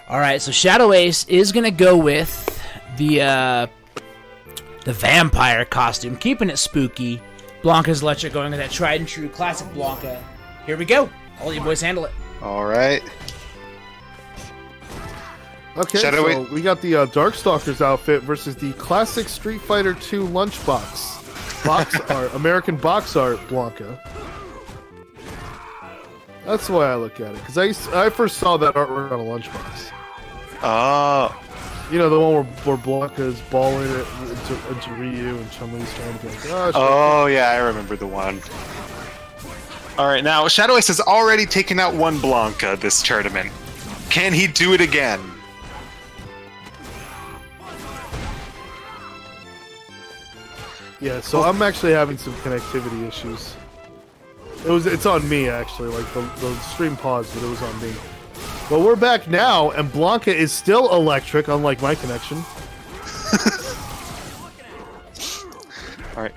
Alright, so ShadowAce is going to go with the vampire costume, keeping it spooky. BlankaIsElectric going with that tried and true classic Blanka. Here we go. I'll let you boys handle it. All right. Okay, so we got the Darkstalker's outfit versus the classic Street Fighter II lunchbox. Box art, American box art Blanka. That's the way I look at it, because I first saw that artwork on a lunchbox. Oh. You know, the one where Blanka's balling it into Ryu and Chun-Li's trying to be like, oh, yeah, I remember the one. Alright, now, ShadowAce has already taken out one Blanka this tournament. Can he do it again? Yeah, so I'm actually having some connectivity issues. It's on me, actually. Like, the stream paused, but it was on me. But we're back now, and Blanka is still electric, unlike my connection. Alright.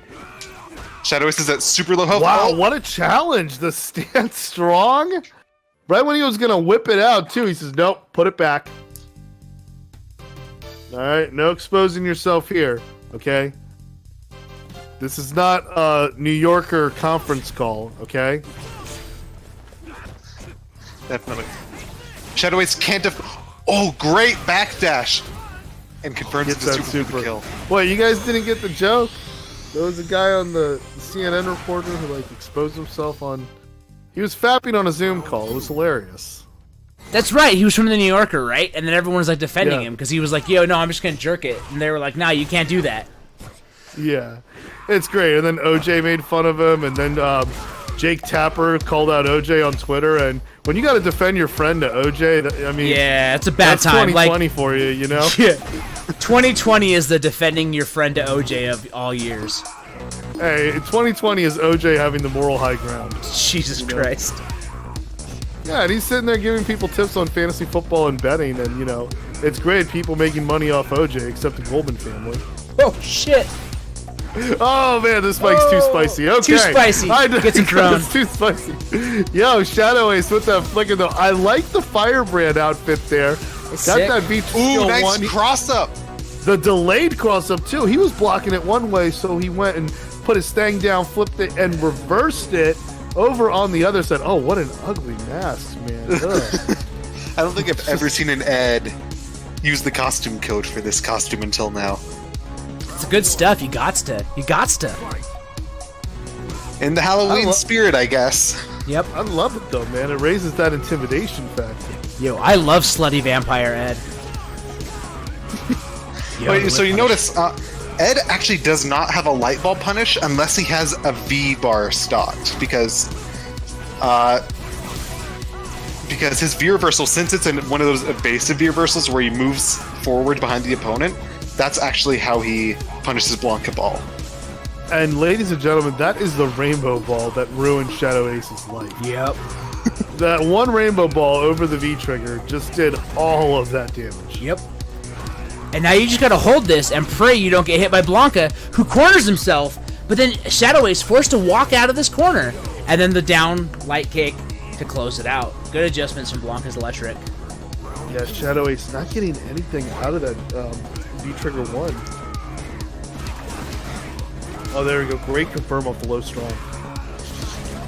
ShadowAce is at super low health. Wow, what a challenge! The stand strong? Right when he was gonna whip it out, too, he says, nope, put it back. Alright, no exposing yourself here, okay? This is not a New Yorker conference call, okay? Definitely. ShadowAce can't oh, great backdash! And confirms it's a super kill. Wait, you guys didn't get the joke? There was a guy on the CNN reporter who, like, exposed himself on... He was fapping on a Zoom call. It was hilarious. That's right. He was from the New Yorker, right? And then everyone was, like, defending him because he was like, yo, no, I'm just going to jerk it. And they were like, nah, you can't do that. Yeah. It's great. And then OJ made fun of him, and then Jake Tapper called out OJ on Twitter, and when you got to defend your friend to OJ, I mean... Yeah, it's a bad time. 2020 for you, you know? Yeah. 2020 is the defending your friend to OJ of all years. Hey, 2020 is OJ having the moral high ground. Jesus Christ. Yeah, and he's sitting there giving people tips on fantasy football and betting, and, you know, it's great people making money off OJ, except the Goldman family. Oh, shit. Oh man, this spike's too spicy. Okay. Too spicy. Gets it thrown. It's too spicy. Yo, ShadowAce with that flicker though. I like the Firebrand outfit there. It's got sick. that beat Ooh, nice cross up. The delayed cross up too. He was blocking it one way, so he went and put his thing down, flipped it, and reversed it over on the other side. Oh, what an ugly mask, man. I don't think I've ever seen an Ed use the costume code for this costume until now. It's good stuff. You gots to. In the Halloween spirit, I guess. Yep. I love it though, man. It raises that intimidation factor. Yo, I love slutty vampire Ed. Yo, wait, so you notice, Ed actually does not have a light ball punish unless he has a V bar stocked, because his V reversal, since it's in one of those evasive V reversals where he moves forward behind the opponent, that's actually how he punishes Blanka Ball. And ladies and gentlemen, that is the rainbow ball that ruined ShadowAce's life. Yep. That one rainbow ball over the V trigger just did all of that damage. Yep. And now you just gotta hold this and pray you don't get hit by Blanka, who corners himself, but then ShadowAce forced to walk out of this corner. And then the down light kick to close it out. Good adjustments from BlankaIsElectric. Yeah, ShadowAce not getting anything out of that V-Trigger 1. Oh, there we go. Great confirm off the low strong.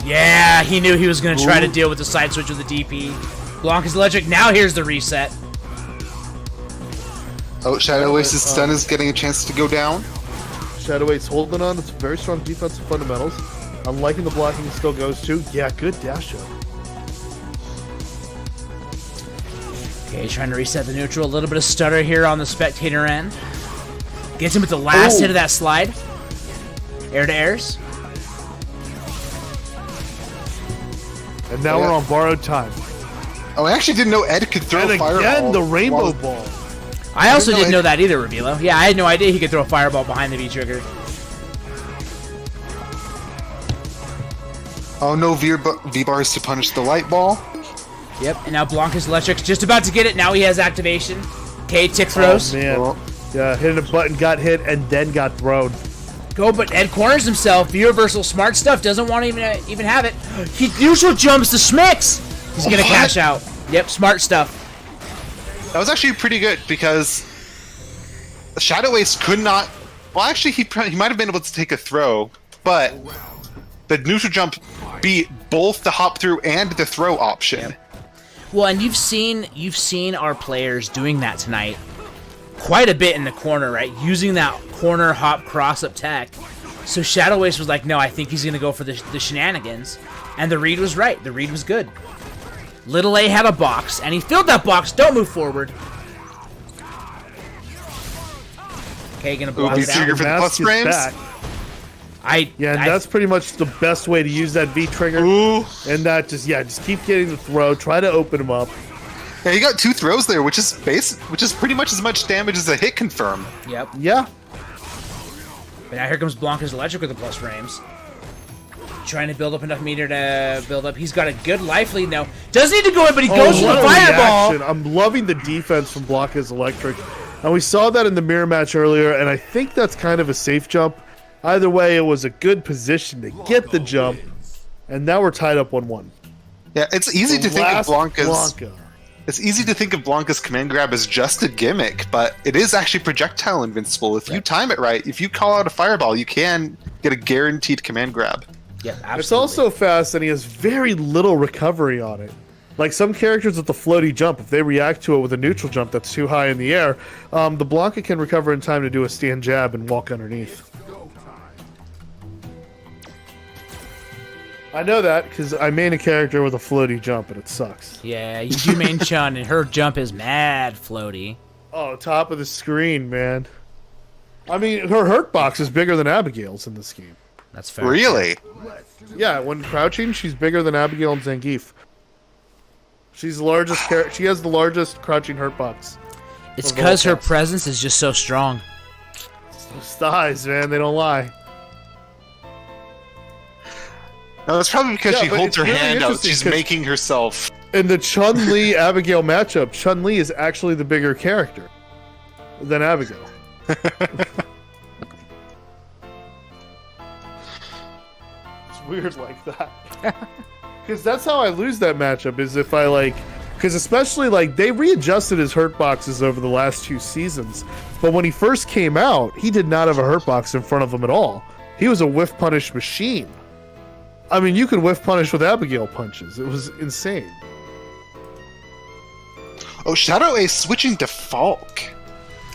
Yeah, he knew he was going to try to deal with the side switch with the DP. BlankaIsElectric, now here's the reset. Oh, ShadowAce's stun is getting a chance to go down. ShadowAce holding on. It's very strong defensive fundamentals. I'm liking the blocking he still goes to. Yeah, good dash up. Okay, trying to reset the neutral. A little bit of stutter here on the spectator end. Gets him with the last hit of that slide. Air to airs. And now we're on borrowed time. Oh, I actually didn't know Ed could throw a fireball. And again, the rainbow ball. I also didn't know that either, Revealo. Yeah, I had no idea he could throw a fireball behind the V-trigger. Oh, no V-bars to punish the light ball. Yep, and now BlankaIsElectric's just about to get it. Now he has activation. Okay, tick throws. Oh, man. Yeah, hitting a button, got hit, and then got thrown. Go, but Ed corners himself. V-reversal, smart stuff. Doesn't want to even have it. He neutral jumps to Smix. He's going to cash out. Yep, smart stuff. That was actually pretty good because ShadowAce could not. Well, actually, he might have been able to take a throw, but the neutral jump beat both the hop through and the throw option. Yep. Well, and you've seen our players doing that tonight quite a bit in the corner, right? Using that corner hop cross up tech. So ShadowAce was like, no, I think he's gonna go for the shenanigans, and the read was right. The read was good. Little A had a box, and he filled that box. Don't move forward. Okay, gonna block it trigger out. for the plus frames. That's pretty much the best way to use that V trigger. Ooh. And that just keep getting the throw. Try to open him up. Yeah, he got 2 throws there, which is pretty much as much damage as a hit confirm. Yep. Yeah. But now here comes BlankaIsElectric with the plus frames. Trying to build up enough meter to build up. He's got a good life lead now. Doesn't need to go in, but he goes for the what a fireball. reaction. I'm loving the defense from BlankaIsElectric. And we saw that in the mirror match earlier, and I think that's kind of a safe jump. Either way, it was a good position to get the jump, and now we're tied up 1-1. Yeah, it's easy to think of Blanka. It's easy to think of Blanka's command grab as just a gimmick, but it is actually projectile invincible. If you time it right, if you call out a fireball, you can get a guaranteed command grab. Yeah, absolutely. It's also fast, and he has very little recovery on it. Like some characters with the floaty jump, if they react to it with a neutral jump that's too high in the air, the Blanka can recover in time to do a stand jab and walk underneath. I know that because I main a character with a floaty jump, and it sucks. Yeah, you do main Chun, and her jump is mad floaty. Oh, top of the screen, man. I mean, her hurt box is bigger than Abigail's in this game. That's fair. Really? Yeah, when crouching, she's bigger than Abigail and Zangief. She's the largest. She has the largest crouching hurt box. It's because her presence is just so strong. Those thighs, man, they don't lie. No, that's probably because she but holds it's her really hand out. interesting She's 'cause making herself. In the Chun-Li Abigail matchup, Chun-Li is actually the bigger character than Abigail. It's weird like that. Because that's how I lose that matchup, is if I because especially they readjusted his hurt boxes over the last 2 seasons, but when he first came out, he did not have a hurt box in front of him at all. He was a whiff punish machine. I mean, you could whiff punish with Abigail punches. It was insane. Oh, ShadowAce switching to Falk.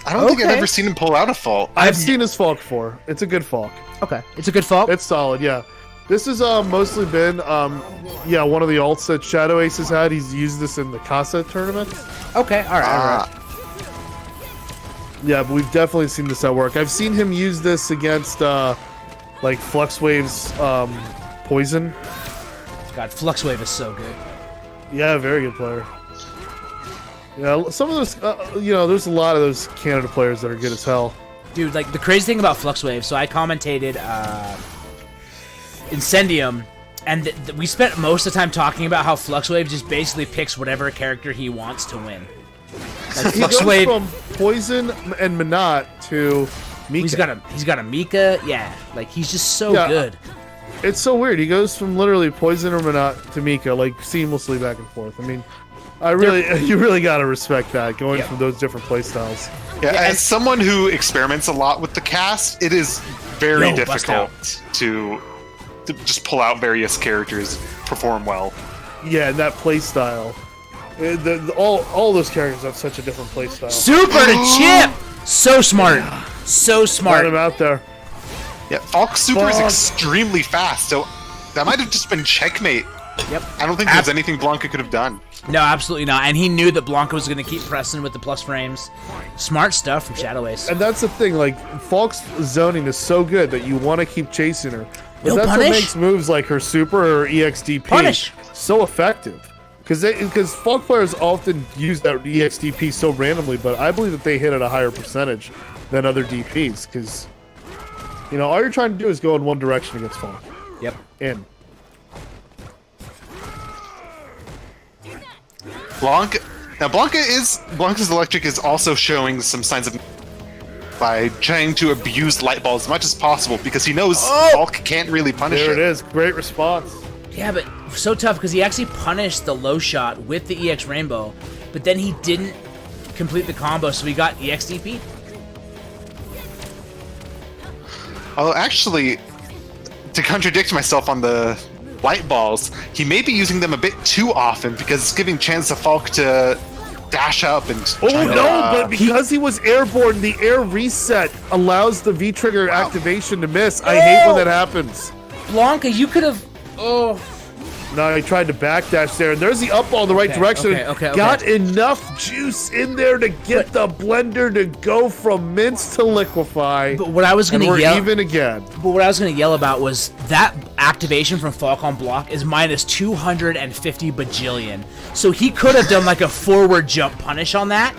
I don't think I've ever seen him pull out a Falk. I've seen his Falk before. It's a good Falk. Okay, it's a good fault. It's solid, yeah. This has mostly been, one of the alts that ShadowAce has had. He's used this in the Casa tournament. Okay, all right. Yeah, but we've definitely seen this at work. I've seen him use this against, Flux Wave's Poison. God, Flux Wave is so good. Yeah, very good player. Yeah, some of those, there's a lot of those Canada players that are good as hell. Dude, the crazy thing about Flux Wave, so I commentated Incendium, and we spent most of the time talking about how Flux Wave just basically picks whatever character he wants to win. He goes from Poison and Minot to Mika. He's got a Mika, yeah. He's just so good. It's so weird. He goes from literally Poison or Minot to Mika, seamlessly back and forth. I mean, you really gotta respect that, going from those different playstyles. Yeah, as someone who experiments a lot with the cast, it is very difficult to just pull out various characters, perform well. Yeah, and that playstyle. All those characters have such a different playstyle. Super to chip! So smart. So smart. Got him out there. Yeah, Falk's super is extremely fast, so that might have just been checkmate. Yep. I don't think there's anything Blanka could have done. No, absolutely not. And he knew that Blanka was going to keep pressing with the plus frames. Smart stuff from ShadowAce. And that's the thing, Falk's zoning is so good that you want to keep chasing her. But that's what makes moves like her super or EXDP so effective. Because Falk players often use that EXDP so randomly, but I believe that they hit at a higher percentage than other DPs. Because, all you're trying to do is go in one direction against Falk. Yep. In. BlankaIsElectric is also showing some signs of by trying to abuse light ball as much as possible because he knows Falk can't really punish it. There it is. Great response. Yeah, but so tough because he actually punished the low shot with the EX Rainbow, but then he didn't complete the combo, so we got EXDP. Although, actually, to contradict myself on the light balls, he may be using them a bit too often because it's giving chance to Falk to dash up and. But because he was airborne, the air reset allows the V-trigger activation to miss. I hate when that happens. Blanka, you could have. Oh. No, he tried to backdash there, and there's the up ball in the right direction. Okay. Got enough juice in there to get the blender to go from mince to liquefy. But what I was gonna and we're yell, even again. But what I was gonna yell about was that activation from Falk on block is minus 250 bajillion. So he could have done like a forward jump punish on that.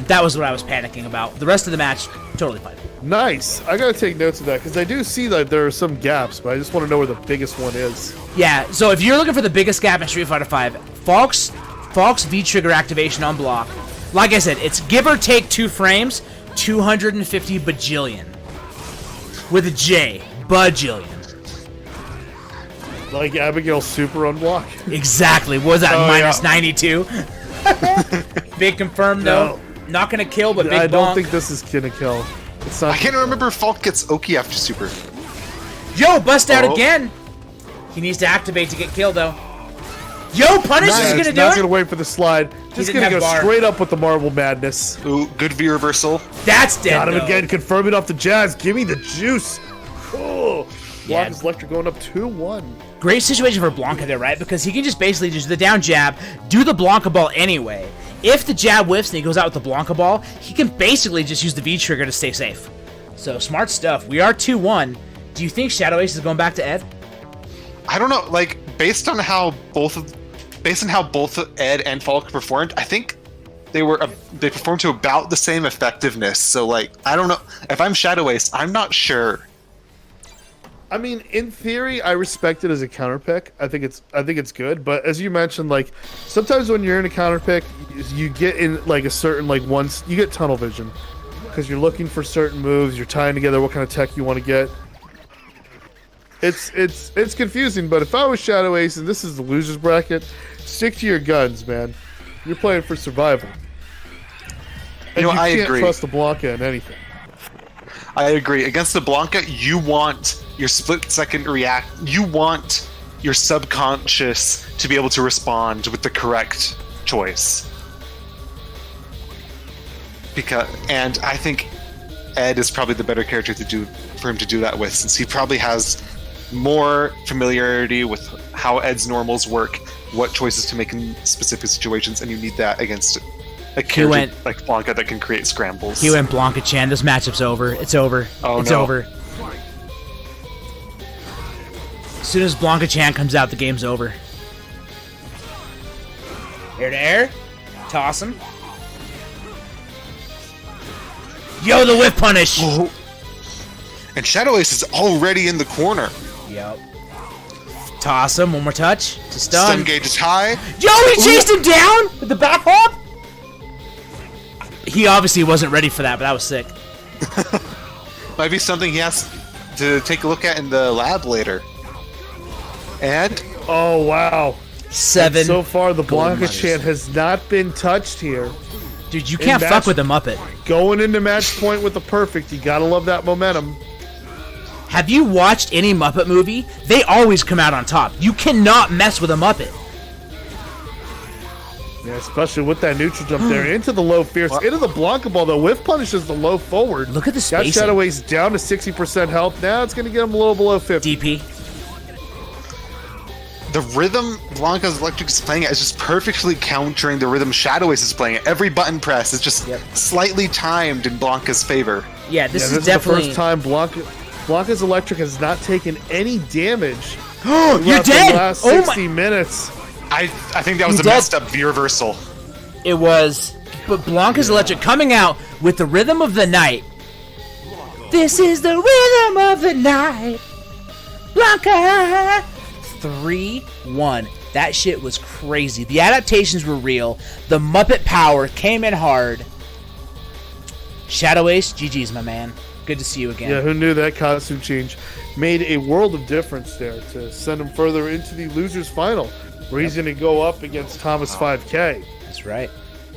That was what I was panicking about. The rest of the match, totally fine. Nice. I gotta take notes of that because I do see that there are some gaps, but I just want to know where the biggest one is. Yeah, so if you're looking for the biggest gap in Street Fighter V, Falk's V-trigger activation on block, like I said, it's give or take 2 frames, 250 bajillion. With a J, bajillion. Like Abigail's super on block? Exactly. What was that, minus 92? Big confirmed, No. though. Not gonna kill, but big I don't bonk. think this is gonna kill. It's not. I can't remember if Falk gets Oki after super. Yo, bust out Oh. again! He needs to activate to get killed, though. Yo, punish is gonna do Not it? gonna wait for the slide. Just didn't gonna go have bar. straight up with the marble madness. Ooh, good V reversal. That's dead, Got him though. again, confirming off the jazz. Give me the juice. Oh, Yeah. BlankaIsElectric going up 2-1. Great situation for Blanka there, right? Because he can just basically just do the down jab, do the Blanka ball anyway. If the jab whiffs and he goes out with the Blanka ball, he can basically just use the V trigger to stay safe. So smart stuff. We are 2-1. Do you think ShadowAce is going back to Ed? I don't know. Like based on how both Ed and Falk performed, I think they performed to about the same effectiveness. So like I don't know if I'm ShadowAce, I'm not sure. I mean, in theory, I respect it as a counter pick. I think it's good. But as you mentioned, like sometimes when you're in a counter pick, you get in like a certain you get tunnel vision because you're looking for certain moves. You're tying together what kind of tech you want to get. It's confusing. But if I was ShadowAce and this is the losers bracket, stick to your guns, man. You're playing for survival. And I can't agree. trust the Blanka in anything. I agree. Against the Blanka, you want your split-second react. You want your subconscious to be able to respond with the correct choice. And I think Ed is probably the better character for him to do that with, since he probably has more familiarity with how Ed's normals work, what choices to make in specific situations, and you need that against a character like Blanka that can create scrambles. He went Blanka Chan. This matchup's over. It's over. Oh, it's no. over. As soon as Blanka Chan comes out, the game's over. Air to air. Toss him. Yo, the whip punish! Oh. And ShadowAce is already in the corner. Yep. Toss him. One more touch. To stun. Stun gauge is high. Yo, he chased him down with the back hop? He obviously wasn't ready for that, but that was sick. Might be something he has to take a look at in the lab later. And Oh wow! 7. So far, the gold Blanka medals. chant has not been touched here. Dude, you can't match- fuck with the Muppet. Going into match point with the perfect, you gotta love that momentum. Have you watched any Muppet movie? They always come out on top. You cannot mess with a Muppet. Yeah, especially with that neutral jump there into the low fierce, into the Blanka ball. The whiff punishes the low forward. Look at the Got spacing. ShadowAce down to 60% health. Now it's gonna get him a little below 50. DP. the rhythm BlankaIsElectric is playing it is just perfectly countering the rhythm ShadowAce is playing it. Every button press is just slightly timed in Blanka's favor. Yeah, this This is definitely. the first time BlankaIsElectric has not taken any damage. You're throughout dead! The last Oh 60 minutes. I think that was He's a dead. messed up V reversal. It was. But BlankaIsElectric coming out with the rhythm of the night. This is the rhythm of the night. Blanka! 3-1. That shit was crazy. The adaptations were real. The Muppet power came in hard. ShadowAce, GG's, my man. Good to see you again. Yeah, who knew that costume change made a world of difference there to send him further into the losers final, where he's going to go up against Thomas 5K. That's right.